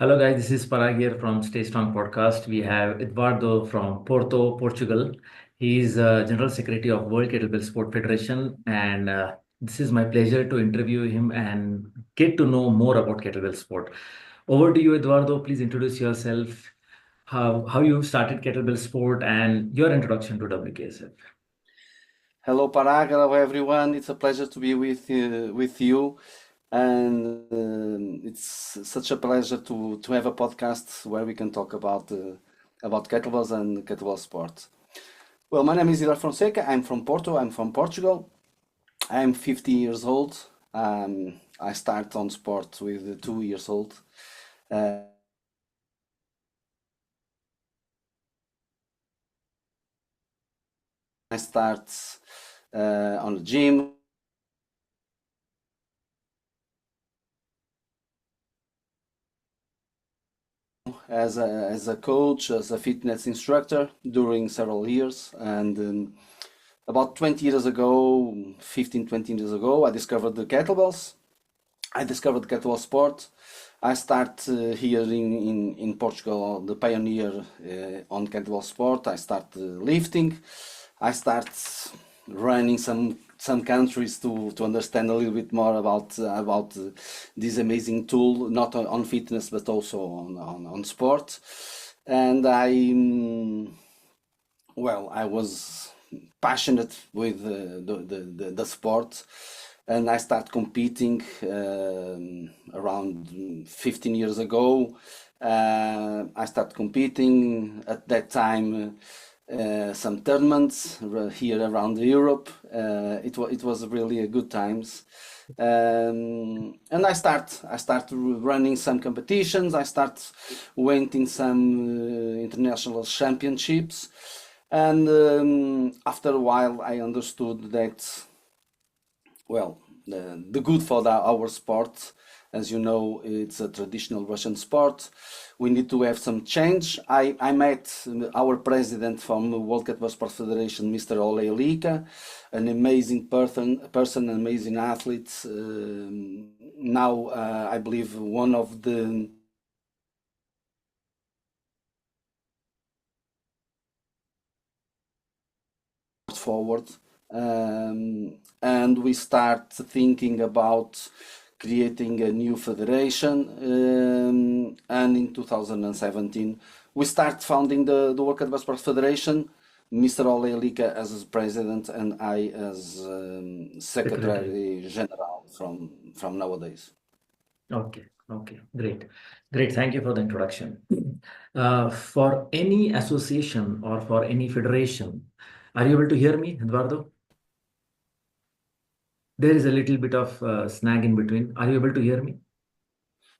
Hello, guys. This is Parag here from Stay Strong Podcast. We have Eduardo from Porto, Portugal. He is General Secretary of World Kettlebell Sport Federation, and this is my pleasure to interview him and get to know more about kettlebell sport. Over to you, Eduardo. Please introduce yourself, how you started kettlebell sport, and your introduction to WKSF. Hello, Parag. Hello, everyone. It's a pleasure to be with you, and it's such a pleasure to have a podcast where we can talk about kettlebells and kettlebell sport. Well, my name is Eduardo Fonseca. I'm from Porto. I'm from Portugal. I'm 50 years old. I start on sport with 2 years old. Uh, I start on the gym. As a coach, as a fitness instructor during several years. And about 20 years ago, 15, 20 years ago, I discovered the kettlebells. I discovered kettlebell sport. I start here in Portugal, the pioneer on kettlebell sport. I start lifting. I start running some countries to understand a little bit more about this amazing tool, not on fitness but also on sport. And I was passionate with the sport, and I started competing around 15 years ago. I started competing at that time. Some tournaments here around Europe. It was really a good times, and I start running some competitions. I went in some international championships, and after a while I understood that the good for our sport. As you know, it's a traditional Russian sport. We need to have some change. I met our president from the World Kettlebell Sport Federation, Mr. Oleh Ilika, an amazing person, an amazing athlete. Now, I believe one of the forward, and we start thinking about creating a new federation. And in 2017, we start founding the World Kettlebell Sport Federation. Mr. Oleh Ilika as president, and I as Secretary. secretary general from nowadays. Okay, okay, great. Great, thank you for the introduction. For any association or for any federation, are you able to hear me, Eduardo? There is a little bit of snag in between. Are you able to hear me?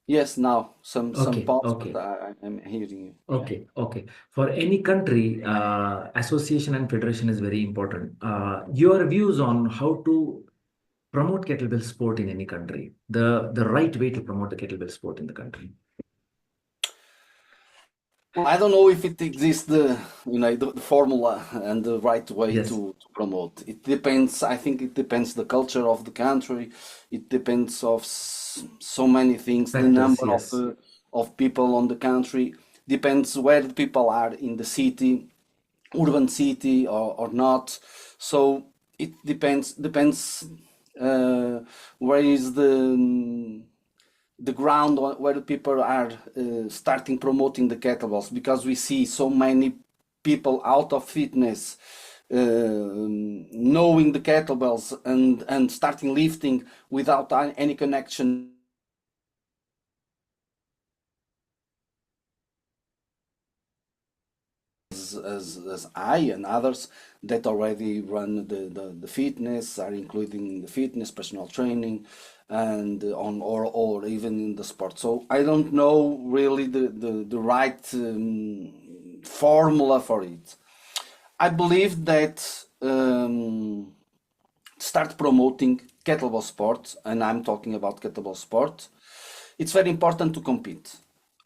Yes, now some Okay, pause, but okay, I'm hearing you. Yeah. okay, okay. For any country, association and federation is very important. Your views on how to promote kettlebell sport in any country, the right way to promote the kettlebell sport in the country. Well, I don't know if it exists the formula and the right way Yes, to promote. It depends. I think it depends the culture of the country. It depends of so many things. The factors, number yes. of people on the country depends where the people are in the city, urban city or not. So it depends where is the ground where the people are starting promoting the kettlebells, because we see so many people out of fitness knowing the kettlebells and starting lifting without any connection as I and others that already run the fitness, are including the fitness, personal training, and or even in the sport. So I don't know really the right formula for it. I believe that start promoting kettlebell sport, and I'm talking about kettlebell sport. It's very important to compete.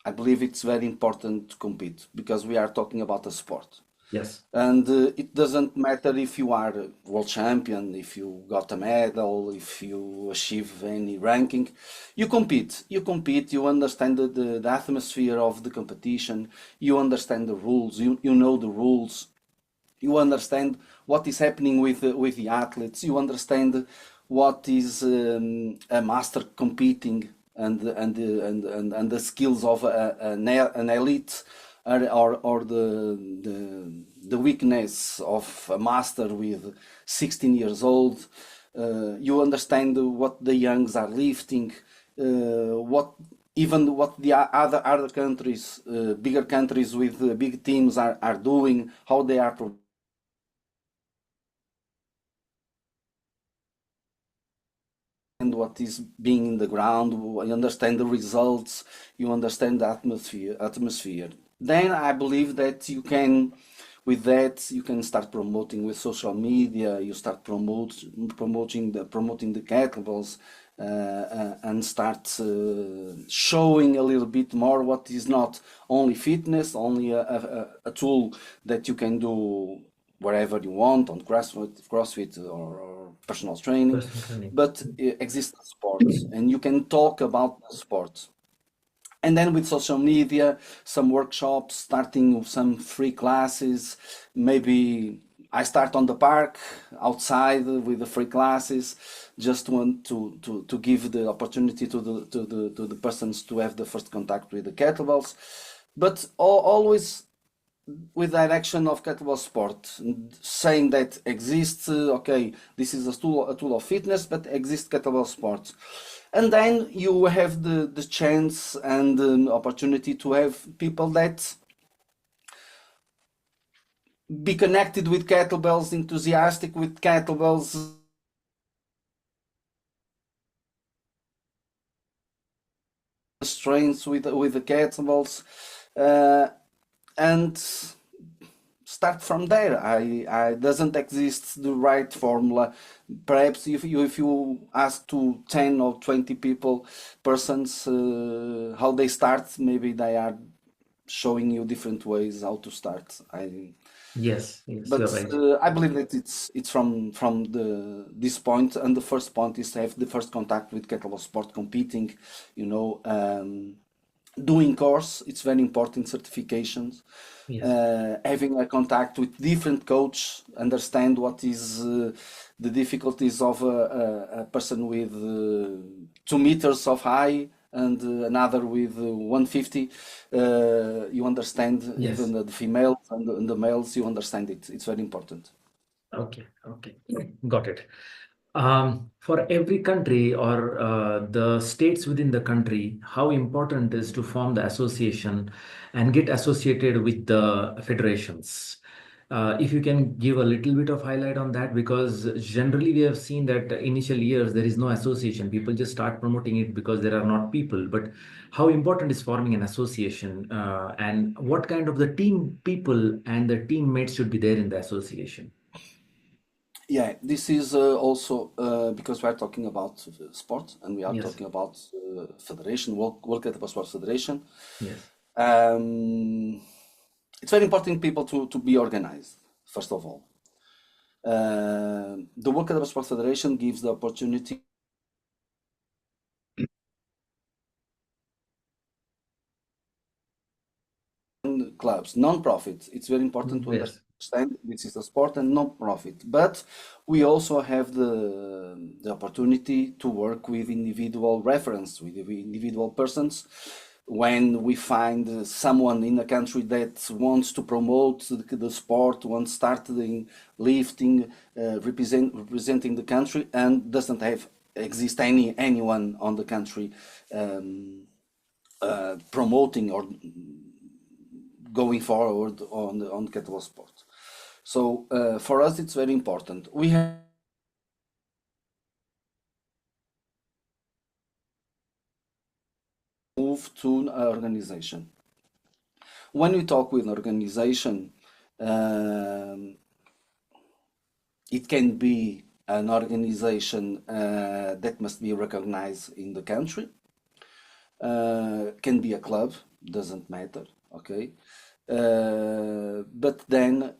I believe it's very important to compete because we are talking about a sport. Yes. And it doesn't matter if you are a world champion, if you got a medal, if you achieve any ranking. You compete, you understand the atmosphere of the competition, you understand the rules, you know the rules, you understand what is happening with the athletes, you understand what is a master competing, and the skills of an elite, or the weakness of a master with 16 years old. You understand what the youngs are lifting, what even what the other countries, bigger countries with big teams are doing, how they are and what is being in the ground. You understand the results, you understand the atmosphere. Then I believe that you can, with that, you can start promoting with social media. You start promoting the kettlebells, and start showing a little bit more what is not only fitness, only a tool that you can do wherever you want, on CrossFit, or personal training, Personal training. but exists a sport, and you can talk about the sport. And then with social media, some workshops, starting with some free classes. Maybe I start on the park outside with the free classes. Just want to give the opportunity to the persons to have the first contact with the kettlebells, but always with direction of kettlebell sport, saying that exists, okay, this is a tool of fitness, but exists kettlebell sport. And then you have the chance and opportunity to have people that be connected with kettlebells, enthusiastic with kettlebells, strengths with the kettlebells, uh, and start from there. I doesn't exist the right formula. Perhaps if you ask to 10 or 20 people, persons, how they start, maybe they are showing you different ways how to start. Yes, yes, you're But right. I believe that it's from the this point, and the first point is to have the first contact with kettlebell sport, competing, you know, doing course. It's very important, certifications, Yes, having a contact with different coach, understand what is the difficulties of a person with 2 meters of high, and another with 150. You understand even yes. the females and the males. You understand it. It's very important. Okay, okay. Got it. For every country or the states within the country, how important is to form the association and get associated with the federations? If you can give a little bit of highlight on that, because generally we have seen that initial years there is no association. People just start promoting it because there are not people. But how important is forming an association, and what kind of the team people and the teammates should be there in the association? Yeah, this is also because we are talking about sport, and we are Yes, talking about federation, World Kettlebell Sport Federation. yes, Um, it's very important people to be organized, first of all. The World Kettlebell Sport Federation gives the opportunity to clubs, non-profit. It's very important to yes, understand this is a sport and non-profit. But we also have the opportunity to work with individual reference, with individual persons. When we find someone in a country that wants to promote the sport, wants starting lifting, representing the country, and doesn't have exist anyone on the country promoting or going forward on kettlebell sport. So for us, it's very important. We have moved to an organization. When we talk with an organization, um, it can be an organization that must be recognized in the country. Can be a club, doesn't matter. Okay. But then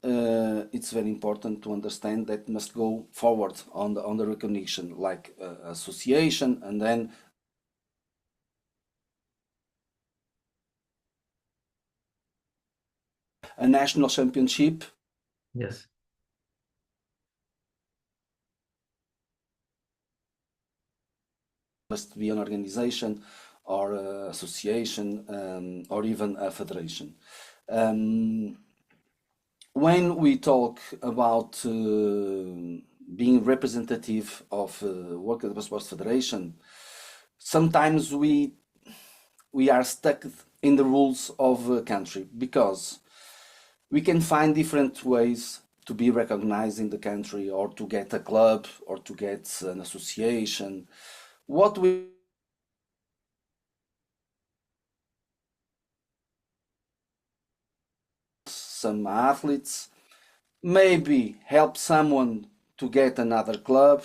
it's very important to understand that must go forward on the recognition, like association, and then a national championship Yes. must be an organization or a association or even a federation. Um, when we talk about being representative of World Kettlebell Sports Federation, sometimes we are stuck in the rules of a country because we can find different ways to be recognized in the country or to get a club or to get an association. What we some athletes maybe help someone to get another club.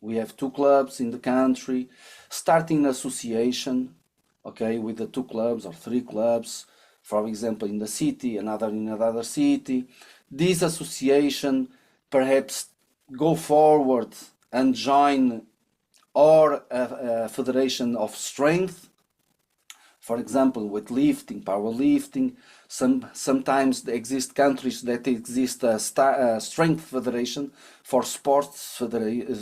We have two clubs in the country, starting an association, okay, with the two clubs or three clubs, for example, in the city, another in another city. This association perhaps go forward and join or a federation of strength, for example, with lifting, powerlifting. Sometimes there exist countries that exist a strength federation for sports, strength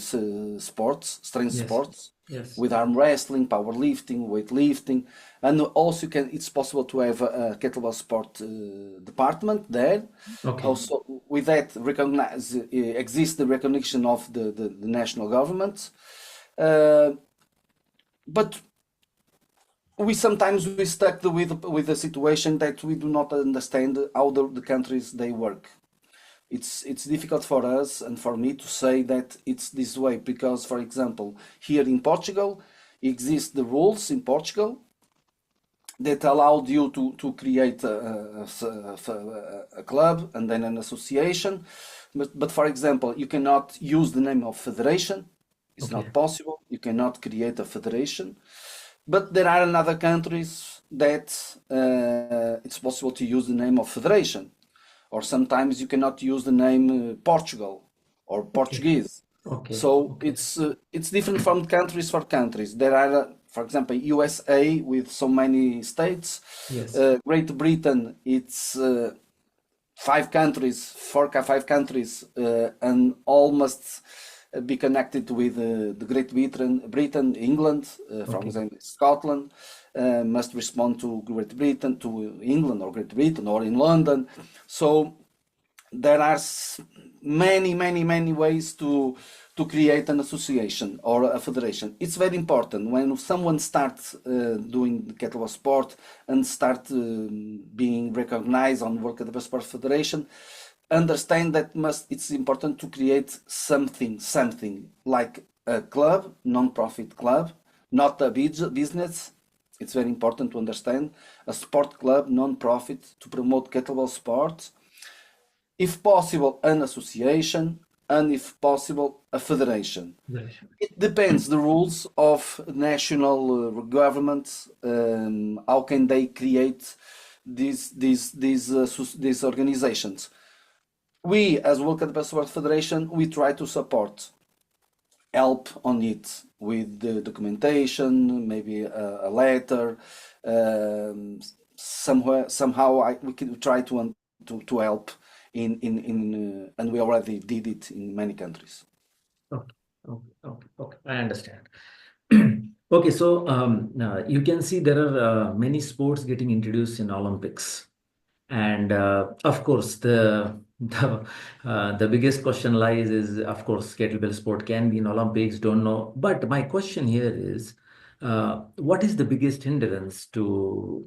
Yes. sports, Yes. with arm wrestling, powerlifting, weightlifting, and also it's possible to have a kettlebell sport department there. Okay. Also, with that, recognize exists the recognition of the national government. Uh, but we sometimes we stuck with a situation that we do not understand how the countries they work. It's difficult for us and for me to say that it's this way because, for example, here in Portugal exist the rules in Portugal that allowed you to create a club and then an association. But for example, you cannot use the name of federation. It's Okay. not possible. You cannot create a federation. But there are other countries that it's possible to use the name of federation, or sometimes you cannot use the name Portugal or Okay. Portuguese. Okay. So Okay. it's different from countries for countries. There are, for example, USA with so many states. Yes. Great Britain, it's five countries, five countries, and all must be connected with the Great Britain, England, for Okay. example, Scotland, must respond to Great Britain, to England or Great Britain, or in London. So there are many ways to create an association or a federation. It's very important when someone starts doing the kettlebell sport and start being recognized on World Kettlebell Sport Federation. Understand that it's important to create something like a club, non-profit club, not a business. It's very important to understand a sport club, non-profit, to promote kettlebell sport, if possible an association, and if possible a federation. Right. It depends the rules of national governments, how can they create these organizations. We as World Cup Sport Federation, we try to support, help on it with the documentation, maybe a letter, somehow we can try to help and we already did it in many countries. Okay. Okay. Okay. Okay. I understand. Okay. So you can see there are many sports getting introduced in Olympics. And of course, the biggest question lies is, of course, kettlebell sport can be in Olympics. Don't know, but my question here is, what is the biggest hindrance to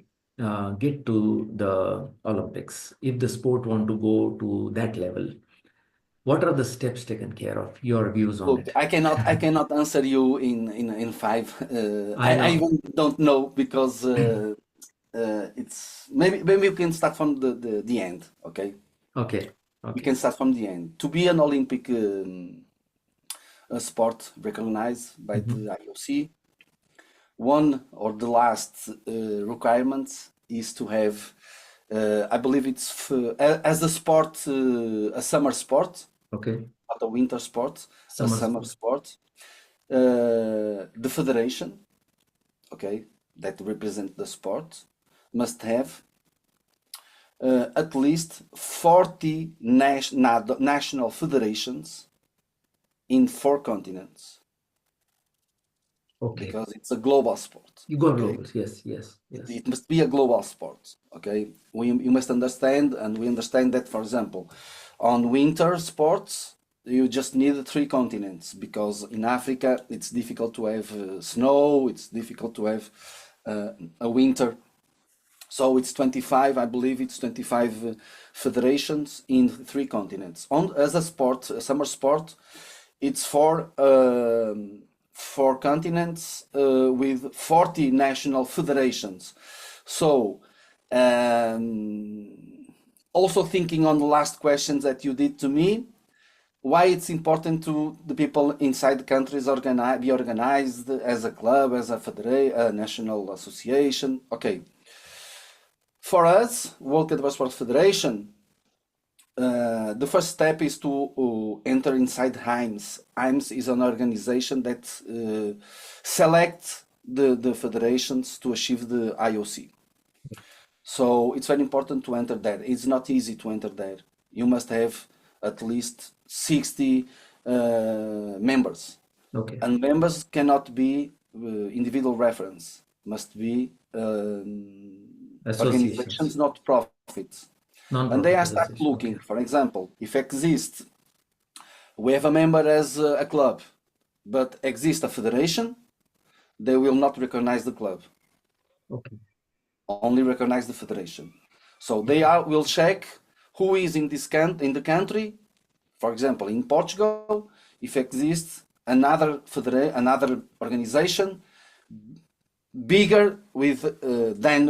get to the Olympics if the sport want to go to that level? What are the steps taken care of? Your views on Look, it? I cannot answer you in five. I I know. even don't know because it's maybe we can start from the end. Okay, Okay. we Okay. can start from the end. To be an Olympic sport recognized by Mhm. the IOC, one or the last requirements is to have I believe it's as a sport, a summer sport, Okay. not a winter sport, a Summer summer sport. sport. The federation, okay, that represent the sport, must have at least 40 national federations in 4 continents Okay. because it's a global sport. You go Okay, global. Yes, yes, yes. it must be a global sport. Okay, you must understand, and we understand that, for example, on winter sports, you just need 3 continents because in Africa it's difficult to have snow, it's difficult to have a winter. So it's 25, I believe it's 25 federations in 3 continents. On as a sport, a summer sport, it's 4 continents with 40 national federations. So also thinking on the last questions that you did to me, why it's important to the people inside the countries be organized as a club, as a federation, a national association. Okay. For us, World Kettlebell Sport Federation, the first step is to enter inside HIMSS. HIMSS is an organization that selects the federations to achieve the IOC. So it's very important to enter there. It's not easy to enter there. You must have at least 60 members. Okay. And members cannot be individual reference, must be organizations, Associations, not profits. And they non-profit are start association. Okay. looking, for example, if exists, we have a member as a club, but exists a federation, they will not recognize the club, Okay. only recognize the federation. So they Okay. will check who is in in the country. For example, in Portugal, if exists another organization bigger with than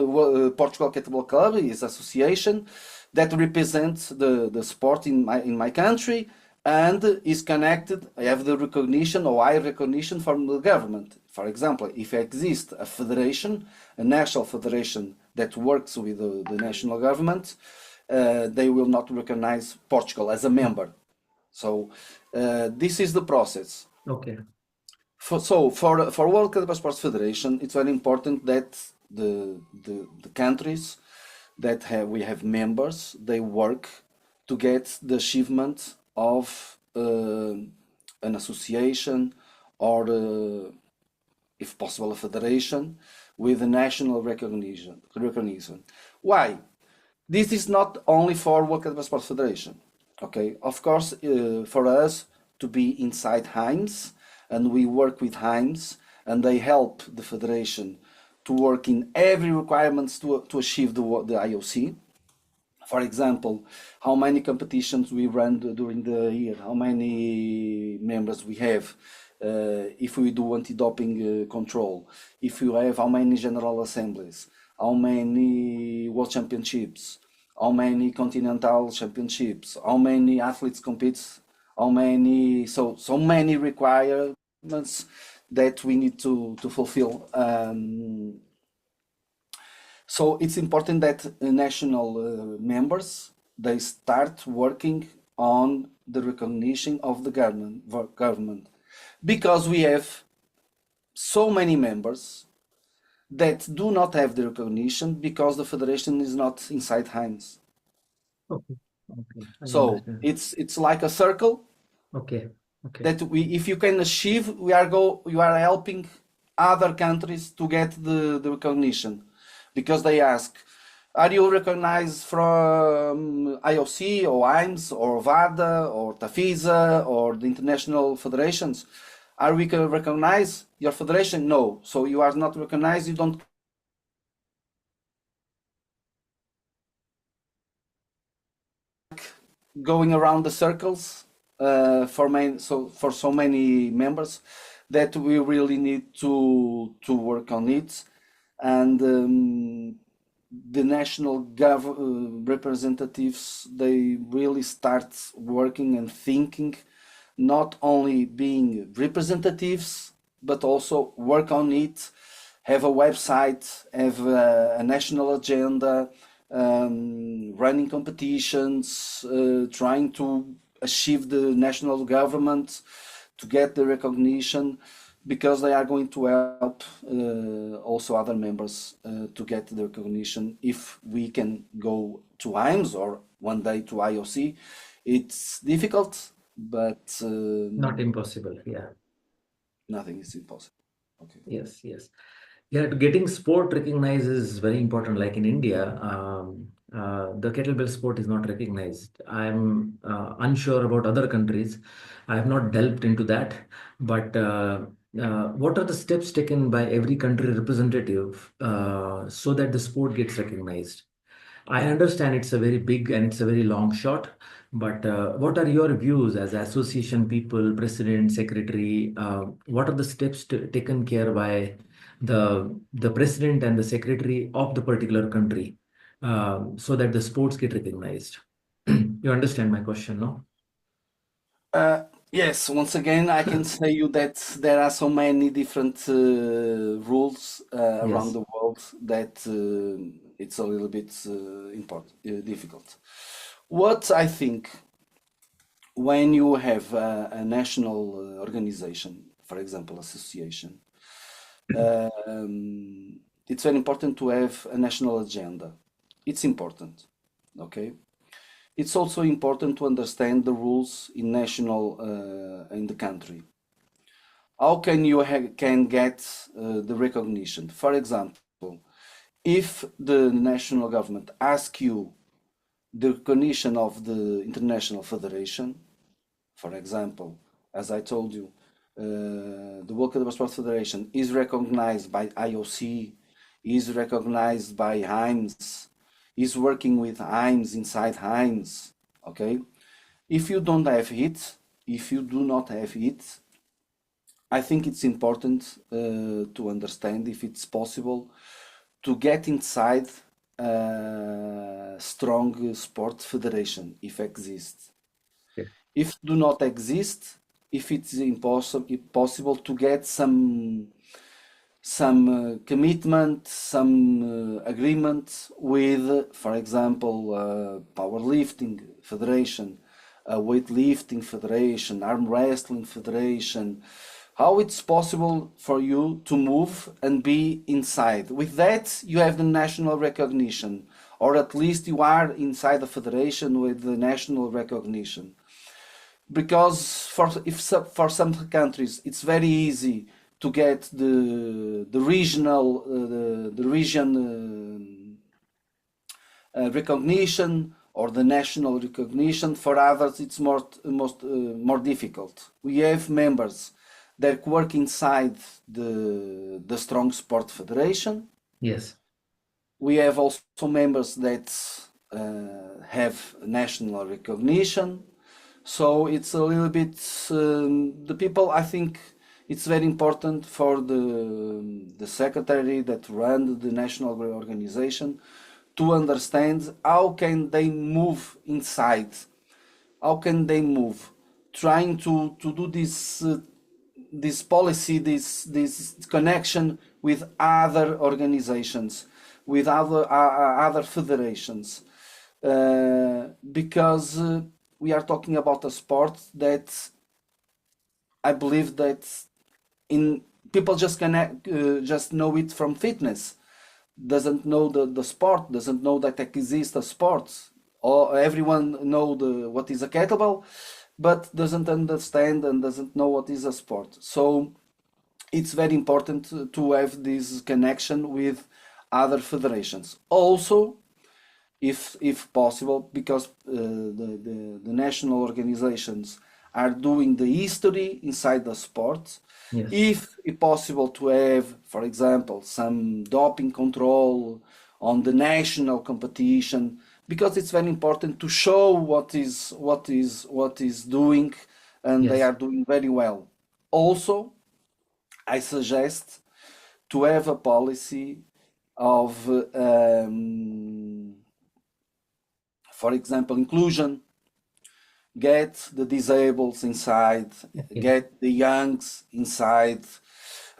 Portugal Kettlebell Club is association that represents the sport in my country and is connected. I have the recognition or high recognition from the government. For example, if exists a federation, a national federation that works with the national government, they will not recognize Portugal as a member. So this is the process. Okay. For World Kettlebell Sports Federation, it's very important that the countries that we have members, they work to get the achievement of an association or, if possible, a federation with a national recognition. Why? This is not only for World Kettlebell Sports Federation. Okay, of course, for us to be inside HIMSS, and we work with HIMSS, and they help the federation to work in every requirements to achieve the IOC. For example, how many competitions we run during the year, how many members we have, if we do anti-doping control, if you have how many general assemblies, how many world championships, how many continental championships, how many athletes compete, how many, so many requirements that we need to fulfill. So it's important that national members, they start working on the recognition of the government because we have so many members that do not have the recognition because the federation is not inside HIMSS. Okay. Okay. I So understand. it's like a circle Okay. Okay. that if you can achieve, you are helping other countries to get the recognition because they ask, are you recognized from IOC or IMS or VADA or TAFISA or the international federations? Are we going to recognize your federation? No. So you are not recognized, you don't going around the circles for so many members that we really need to work on it, and the national representatives, they really start working and thinking, not only being representatives but also work on it, have a website, have a national agenda, running competitions, trying to achieve the national government to get the recognition, because they are going to help also other members to get the recognition. If we can go to IMS or one day to IOC, it's difficult, but Not impossible. Yeah. nothing is impossible. Okay. Yes. Yes. Yeah, getting sport recognized is very important. Like in India, the kettlebell sport is not recognized. I'm unsure about other countries. I have not delved into that. But what are the steps taken by every country representative so that the sport gets recognized? I understand it's a very big and it's a very long shot, but what are your views as association people, president, secretary? What are the steps taken care by the president and the secretary of the particular country so that the sports get recognized? You understand my question, no? Yes, once again, I can say you that there are so many different rules around Yes. the world that it's a little bit difficult. What I think, when you have a national organization, for example, association, it's very important to have a national agenda. It's important, okay? It's also important to understand the rules in national in the country. How can you can get the recognition? For example, if the national government asks you the recognition of the international federation, for example, as I told you, the World Kettlebell Sport Federation is recognized by IOC, is recognized by HIMS, is working with HIMS inside HIMS. Okay, if you don't have it, if you do not have it, I think it's important to understand if it's possible to get inside a strong sport federation, if exists. Yeah. If do not exist, if it's impossible to get some commitment, some agreement with, for example, powerlifting federation, weightlifting federation, arm wrestling federation. How it's possible for you to move and be inside? With that, you have the national recognition, or at least you are inside the federation with the national recognition. Because for some countries it's very easy to get the regional the region recognition or the national recognition. For others it's more difficult. We have members that work inside the strong sport federation. Yes. We have also members that have national recognition. So it's a little bit the people. I think it's very important for the secretary that run the national organization to understand how can they move inside, how can they move, trying to do this policy, this connection with other organizations, with other federations, because we are talking about a sport that I believe that in people just connect, just know it from fitness, doesn't know the sport, doesn't know that exists a sport. Or everyone know what is a kettlebell, but doesn't understand and doesn't know what is a sport. So it's very important to have this connection with other federations. Also, if possible, because the national organizations are doing the history inside the sport. Yes. If possible to have, for example, some doping control on the national competition, because it's very important to show what is doing, and they Yes. are doing very well. Also, I suggest to have a policy of, for example, inclusion. Get the disabled inside, Okay. get the youngs inside,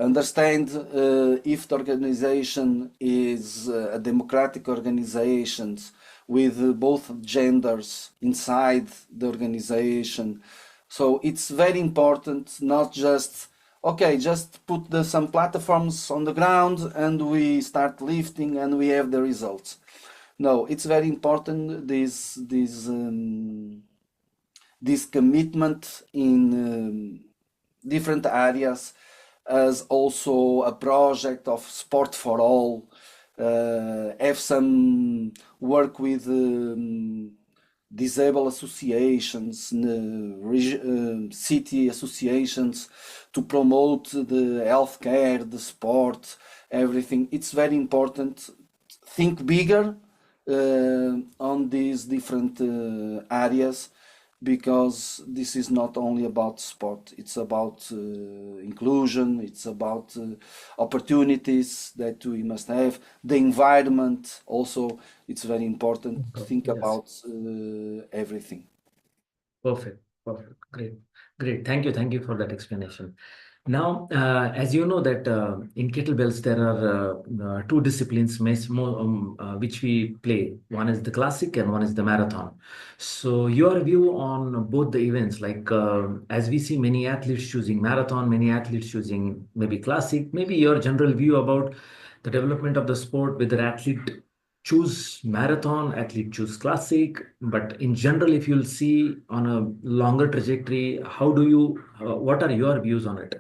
understand if the organization is a democratic organization with both genders inside the organization. So it's very important, not just okay, just put some platforms on the ground and we start lifting and we have the results. No, it's very important this commitment in different areas as also a project of sport for all. Have some work with disabled associations, city associations to promote the healthcare, the sport, everything. It's very important. Think bigger on these different areas because this is not only about sport, it's about inclusion, it's about opportunities that we must have, the environment also, it's very important to think Yes. about everything. Perfect. Perfect. Great. Great. Thank you for that explanation. Now, as you know that in kettlebells there are two disciplines which we play. One is the classic and one is the marathon. So your view on both the events, like as we see many athletes choosing marathon, many athletes choosing maybe classic, maybe your general view about the development of the sport, whether athlete choose marathon, athlete choose classic, but in general, if you'll see on a longer trajectory, how do you, what are your views on it?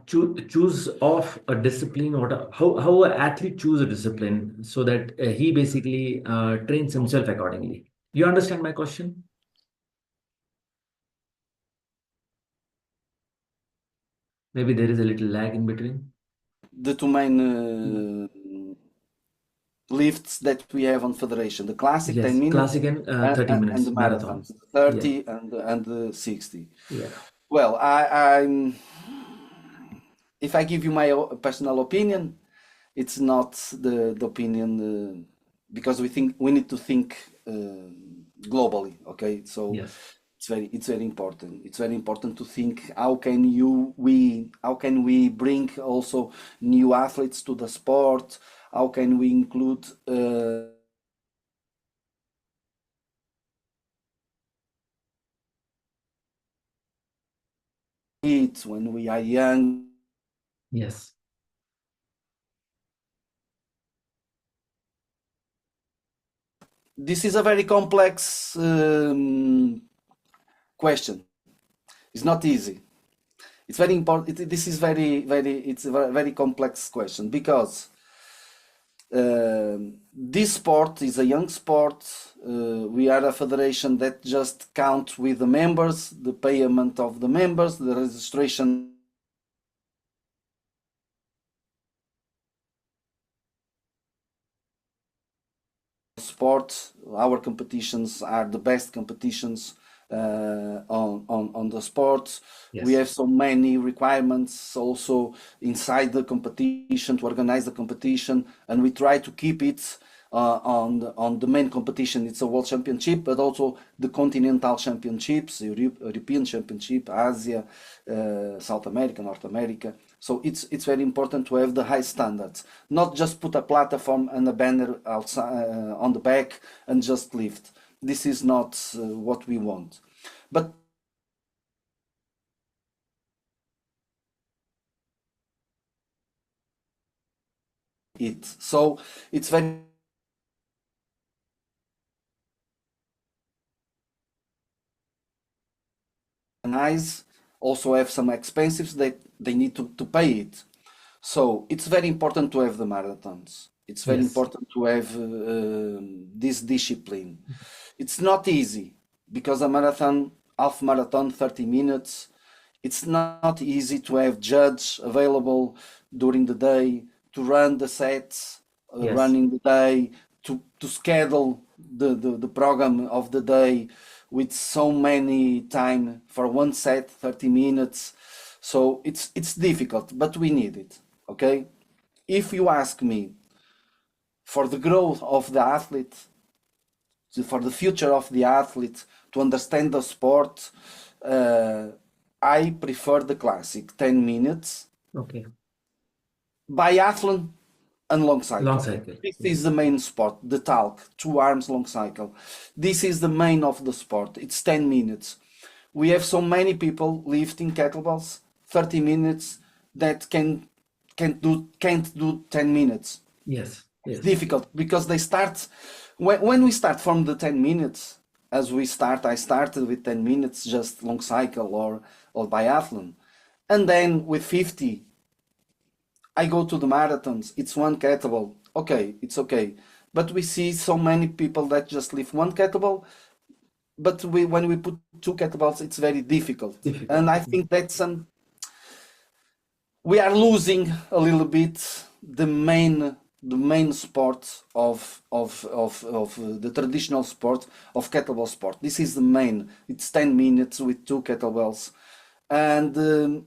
Choose of a discipline, how an athlete choose a discipline so that he basically trains himself accordingly. You understand my question? Maybe there is a little lag in between. The two main lifts that we have on federation, the classic Yes, 10 minutes classic and and, 30 and the minutes marathon. marathons, Yeah, 30 and the 60. yeah. Well, I'm if I give you my personal opinion, it's not the opinion because we need to think globally. Okay, so Yes. it's very important. It's very important to think how can we bring also new athletes to the sport? How can we include it when we are young? Yes. This is a very complex question. It's not easy. It's very important. This is it's a very complex question because this sport is a young sport. We are a federation that just count with the members, the payment of the members, the registration sport. Our competitions are the best competitions on the sport. We Yes. have so many requirements also inside the competition to organize the competition, and we try to keep it on the main competition. It's a world championship, but also the continental championships, European championship, Asia, South America, North America. So it's very important to have the high standards, not just put a platform and a banner outside on the back and just lift. This is not what we want. But so it's very nice. Also have some expenses that they need to pay it. So it's very important to have the marathons. It's very Yes. important to have this discipline. It's not easy because a marathon, half marathon, 30 minutes, it's not easy to have judge available during the day to run the sets, Yes. running the day, to schedule the program of the day with so many time for one set, 30 minutes. So it's difficult, but we need it. Okay? If you ask me for the growth of the athlete, for the future of the athlete, to understand the sport, uh, I prefer the classic 10 minutes Okay. Biathlon and long Long cycle. cycle. This Yes. is the main sport, the talk, 2 arms long cycle. This is the main of the sport. It's 10 minutes. We have so many people lifting kettlebells, 30 minutes that can't do 10 minutes. Yes. It's Yes. difficult because they start when we start from the 10 minutes, as we start, I started with 10 minutes just long cycle or biathlon. And then with 50, I go to the marathons. It's one kettlebell. Okay, it's okay. But we see so many people that just lift one kettlebell. But when we put two kettlebells, it's very difficult. And Difficult. I think that's we are losing a little bit the main sport of the traditional sport of kettlebell sport. This is the main. It's 10 minutes with two kettlebells, and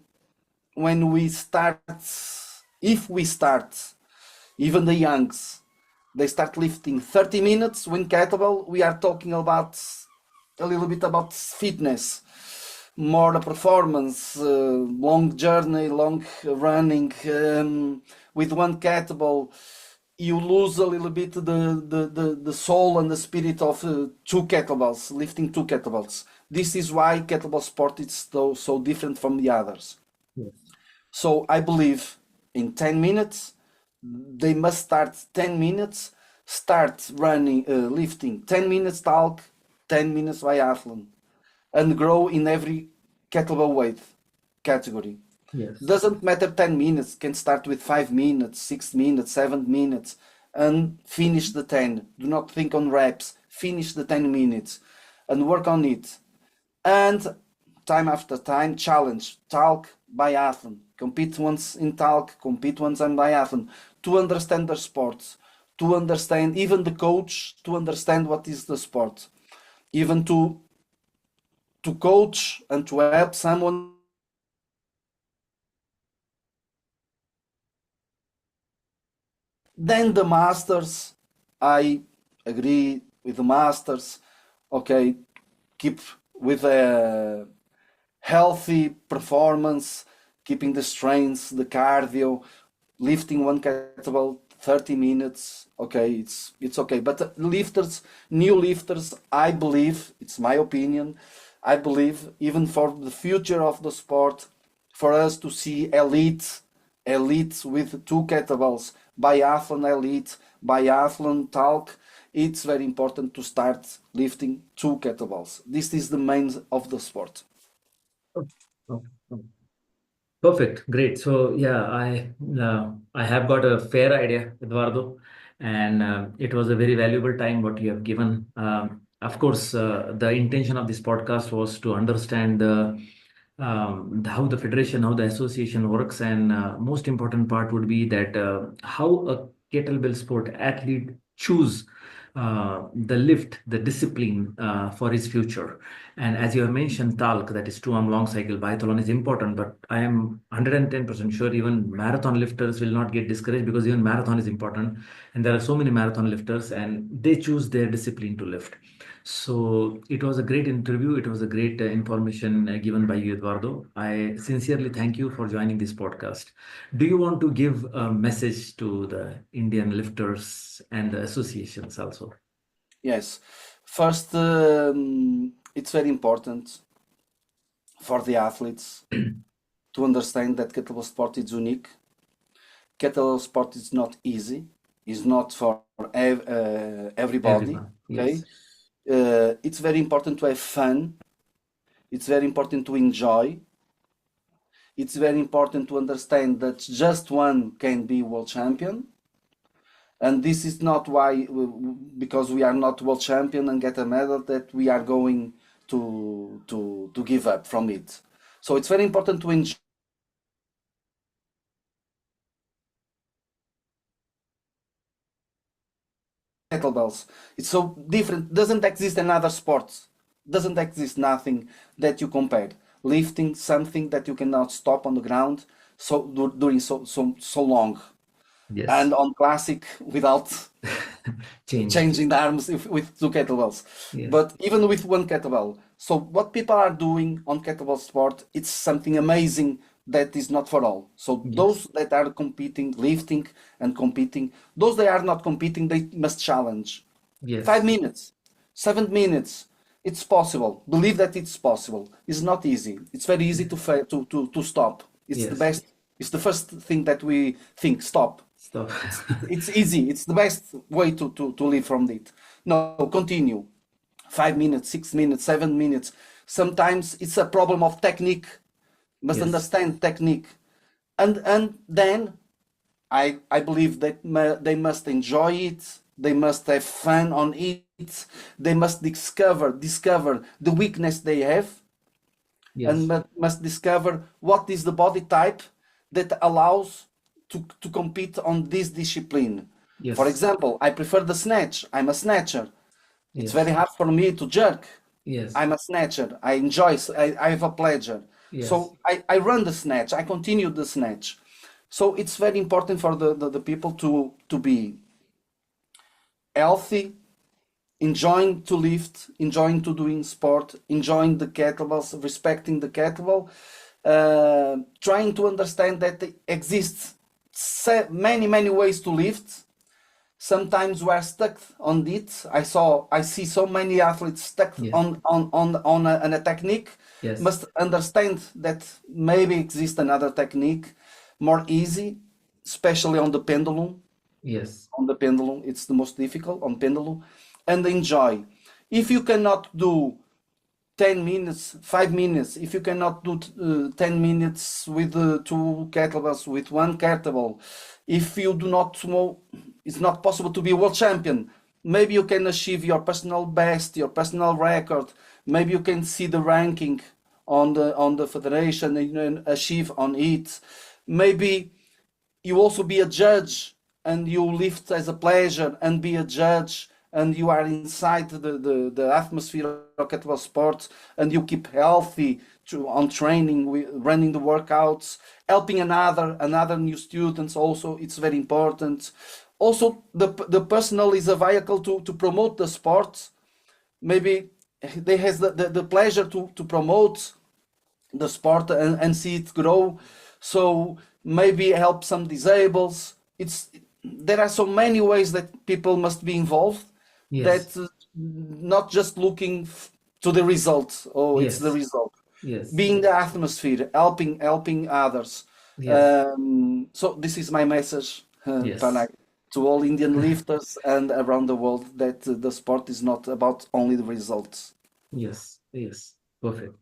when we start, if we start, even the youngs, they start lifting 30 minutes when kettlebell, we are talking about a little bit about fitness, more the performance, long journey, long running, with one kettlebell. You lose a little bit the soul and the spirit of two kettlebells, lifting two kettlebells. This is why kettlebell sport is so different from the others. Yes. So I believe in 10 minutes, they must start 10 minutes, start running, lifting 10 minutes talk, 10 minutes biathlon, and grow in every kettlebell weight category. Yes. Doesn't matter 10 minutes, can start with 5 minutes, 6 minutes, 7 minutes, and finish the 10. Do not think on reps, finish the 10 minutes and work on it. And time after time, challenge, talk, biathlon, compete once in talk, compete once in biathlon, to understand the sports, to understand even the coach, to understand what is the sport, even to coach and to help someone. Then the masters, I agree with the masters. Okay, keep with a healthy performance, keeping the strengths, the cardio, lifting one kettlebell 30 minutes. Okay, it's okay. But lifters, new lifters, I believe, it's my opinion, I believe even for the future of the sport, for us to see elites with two kettlebells, biathlon elite, biathlon talk, it's very important to start lifting two kettlebells. This is the main of the sport. Oh, oh, oh. Perfect. Great. So yeah, I have got a fair idea, Eduardo, and it was a very valuable time what you have given. Of course, the intention of this podcast was to understand how the federation, how the association works, and most important part would be that how a kettlebell sport athlete choose the lift, the discipline for his future. And as you have mentioned, talk, that is 2 arm long cycle biathlon is important, but I am 110% sure even marathon lifters will not get discouraged because even marathon is important. And there are so many marathon lifters and they choose their discipline to lift. So it was a great interview. It was a great information given by you, Eduardo. I sincerely thank you for joining this podcast. Do you want to give a message to the Indian lifters and the associations also? Yes. First, it's very important for the athletes to understand that kettlebell sport is unique. Kettlebell sport is not easy. It's not for everybody. Everyone. Okay. Yes. It's very important to have fun. It's very important to enjoy. It's very important to understand that just one can be world champion. And this is not why, because we are not world champion and get a medal, that we are going to give up from it. So it's very important to enjoy kettlebells. It's so different. Doesn't exist another sport. Doesn't exist nothing that you compare. Lifting something that you cannot stop on the ground during so long, Yes. and on classic without Change. changing the arms with two kettlebells, Yes. but even with one kettlebell. So what people are doing on kettlebell sport, it's something amazing that is not for all. So Yes. those that are competing, lifting and competing, those that are not competing, they must challenge. Yes. 5 minutes, 7 minutes, it's possible. Believe that it's possible. It's not easy. It's very easy to fail, to stop. It's the Yes. best. It's the first thing that we think. Stop. Stop. It's easy. It's the best way to live from it. No, continue. 5 minutes, 6 minutes, 7 minutes. Sometimes it's a problem of technique. Must Yes. understand technique, and then I believe that they must enjoy it. They must have fun on it. They must discover the weakness they have, and Yes. must discover what is the body type that allows to compete on this discipline. For Yes. example, I prefer the snatch. I'm a snatcher. It's very Yes. hard for me to jerk. Yes. I'm a snatcher. I enjoy, I have a pleasure. Yes. So I run the snatch. I continue the snatch. So it's very important for the people to be healthy, enjoying to lift, enjoying to doing sport, enjoying the kettlebells, respecting the kettlebell, trying to understand that there exists many ways to lift. Sometimes we are stuck on it. I see so many athletes stuck Yes. on a technique. Yes. Must understand that maybe exists another technique more easy, especially on the pendulum. Yes. On the pendulum, it's the most difficult on pendulum, and enjoy. If you cannot do 10 minutes, 5 minutes, if you cannot do 10 minutes with two kettlebells, with one kettlebell, if you do not know, it's not possible to be world champion. Maybe you can achieve your personal best, your personal record. Maybe you can see the ranking on the federation and achieve on it. Maybe you also be a judge and you lift as a pleasure and be a judge and you are inside the atmosphere of kettlebell sports and you keep healthy on training, running the workouts, helping another new students also, it's very important. Also, the personal is a vehicle to promote the sport. Maybe they has the pleasure to promote the sport and see it grow. So maybe help some disables. It's there are so many ways that people must be involved Yes. that not just looking to the result. Oh, it's the Yes. result. Yes. Being the atmosphere, helping others. Yes. So this is my message, Yes. Tanak, to all Indian lifters and around the world that the sport is not about only the results. Yes. Yes. Perfect.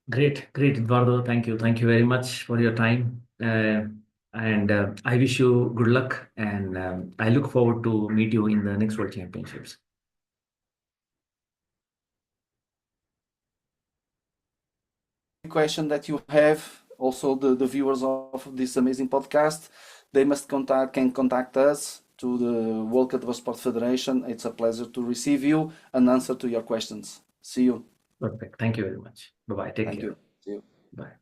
Great. Great, Eduardo. Thank you. Thank you very much for your time. And I wish you good luck. And I look forward to meet you in the next World Championships. Question that you have, also the viewers of this amazing podcast, they must can contact us to the World Kettlebell Sport Federation. It's a pleasure to receive you and answer to your questions. See you. Perfect. Thank you very much. Bye-bye. Take Thank care. you. See you. Bye.